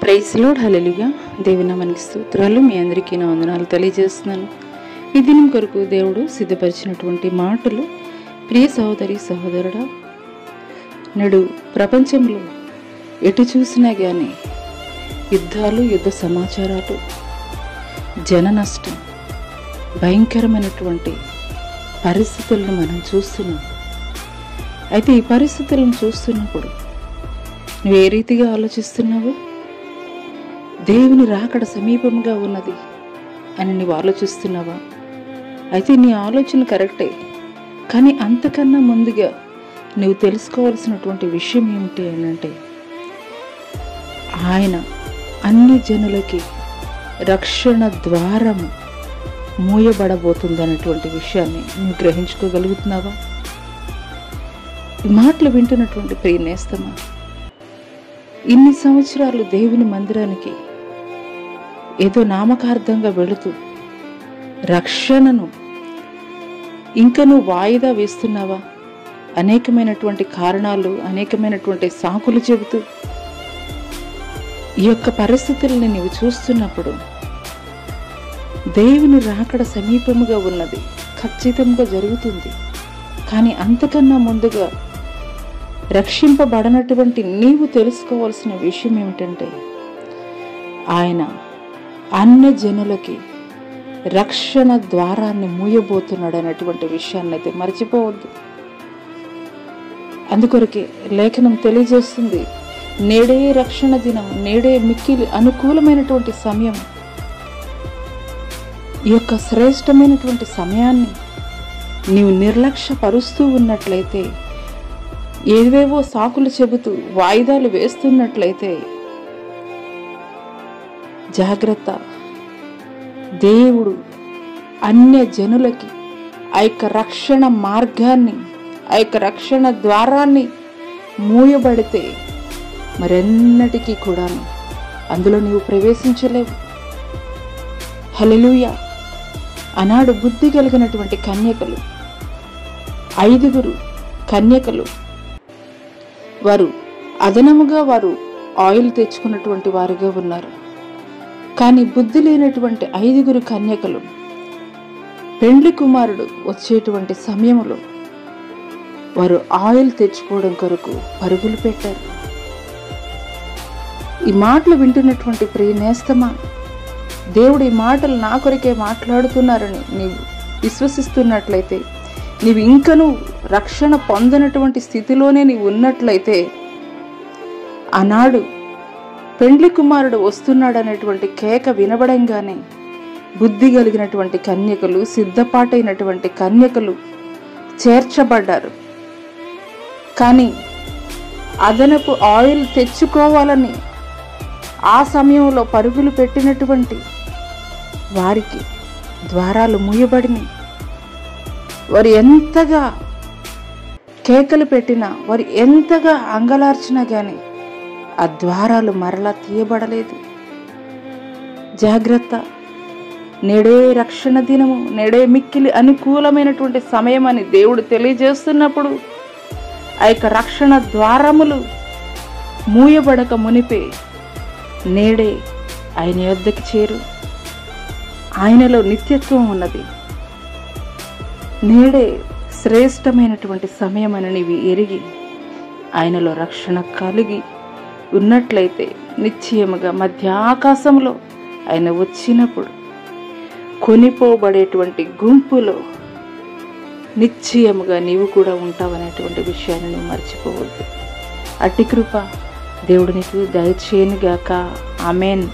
Praise lord, హల్లెలూయా. దేవుని నామానికి స్తోత్రాలు. మీ అందరికీ నా వందనాలు తెలియజేస్తున్నాను. ఈ దినం కొరకు దేవుడు సిద్ధపరిచినటువంటి మాటలు, ప్రియ సహోదరి సహోదరుడా, నేడు ప్రపంచంలో ఎటు చూసినా కానీ యుద్ధాలు, యుద్ధ సమాచారాలు, జన నష్టం, భయంకరమైనటువంటి పరిస్థితులను మనం చూస్తున్నాం. అయితే ఈ పరిస్థితులను చూస్తున్నప్పుడు నువ్వు ఏ రీతిగా ఆలోచిస్తున్నావు? దేవుని రాకడ సమీపంగా ఉన్నది అని నువ్వు ఆలోచిస్తున్నావా? అయితే నీ ఆలోచన కరెక్టే, కానీ అంతకన్నా ముందుగా నువ్వు తెలుసుకోవాల్సినటువంటి విషయం ఏమిటి అంటే, ఆయన అన్ని జనులకి రక్షణ ద్వారము మూయబడబోతుంది అన్నటువంటి విషయాన్ని నువ్వు గ్రహించుకోగలుగుతున్నావా? ఈ మాటలు వింటున్నటువంటి ప్రియ నేస్తమా, ఇన్ని సంవత్సరాలు దేవుని మందిరానికి ఏదో నామకార్థంగా వెళుతూ రక్షణను ఇంకా నువ్వు వాయిదా వేస్తున్నావా? అనేకమైనటువంటి కారణాలు, అనేకమైనటువంటి సాకులు చెబుతూ ఈ యొక్క పరిస్థితులను నీవు చూస్తున్నప్పుడు దేవుని రాకడ సమీపముగా ఉన్నది, ఖచ్చితంగా జరుగుతుంది. కానీ అంతకన్నా ముందుగా రక్షింపబడనటువంటి నీవు తెలుసుకోవాల్సిన విషయం ఏమిటంటే, ఆయన అన్ని జనులకి రక్షణ ద్వారాన్ని మూయబోతున్నాడు అనేటువంటి విషయాన్ని అయితే మర్చిపోవద్దు. అందుకొరకే లేఖనం తెలియజేస్తుంది, నేడే రక్షణ దినం, నేడే మిక్కిలి అనుకూలమైనటువంటి సమయం. ఈ యొక్క శ్రేష్టమైనటువంటి సమయాన్ని నీవు నిర్లక్ష్యపరుస్తూ ఉన్నట్లయితే, ఏవేవో సాకులు చెబుతూ వాయిదాలు వేస్తున్నట్లయితే జాగ్రత్త. దేవుడు అన్య జనులకి ఆ యొక్క రక్షణ మార్గాన్ని, ఆ యొక్క రక్షణ ద్వారాన్ని మూయబడితే మరెన్నటికీ కూడా అందులో నీవు ప్రవేశించలేవు. హల్లెలూయా. ఆనాడు బుద్ధి కలిగినటువంటి కన్యకలు, 5 కన్యకలు, వారు అదనముగా వారు ఆయిల్ తెచ్చుకున్నటువంటి వారుగా ఉన్నారు. కానీ బుద్ధి లేనటువంటి 5 కన్యకలు పెండ్లి కుమారుడు వచ్చేటువంటి సమయంలో వారు ఆయిల్ తెచ్చుకోవడం కొరకు పరుగులు పెట్టారు. ఈ మాటలు వింటున్నటువంటి ప్రియ నేస్తమా, దేవుడు ఈ మాటలు నా కొరకే మాట్లాడుతున్నారని నీవు విశ్వసిస్తున్నట్లయితే, నీవు ఇంకనూ రక్షణ పొందనటువంటి స్థితిలోనే నీవు ఉన్నట్లయితే, ఆనాడు పెండ్లి కుమారుడు వస్తున్నాడు అనేటువంటి కేక వినబడంగానే బుద్ధి కలిగినటువంటి కన్యకలు, సిద్ధపాటైనటువంటి కన్యకలు చేర్చబడ్డారు. కానీ అదనపు ఆయిల్ తెచ్చుకోవాలని ఆ సమయంలో పరుగులు పెట్టినటువంటి వారికి ద్వారాలు మూయబడినాయి. వారు ఎంతగా కేకలు పెట్టినా, వారు ఎంతగా అంగలార్చినా కానీ ఆ ద్వారాలు మరలా తీయబడలేదు. జాగ్రత్త. నేడే రక్షణ దినము, నేడే మిక్కిలి అనుకూలమైనటువంటి సమయం అని దేవుడు తెలియజేస్తున్నప్పుడు ఆ యొక్క రక్షణ ద్వారములు మూయబడక మునిపే నేడే ఆయన యొద్దకు చేరు. ఆయనలో నిత్యత్వం ఉన్నది. నేడే శ్రేష్టమైనటువంటి సమయం అని నీవు ఎరిగి ఆయనలో రక్షణ కలిగి ఉన్నట్లయితే, నిశ్చయముగా మధ్యాకాశంలో ఆయన వచ్చినప్పుడు కొనిపోబడేటువంటి గుంపులో నిశ్చయముగా నీవు కూడా ఉంటావనేటువంటి విషయాన్ని నువ్వు మర్చిపోవద్దు. అట్టి కృప దేవుడు నీకు దయచేయనుగాక. ఆమేన్.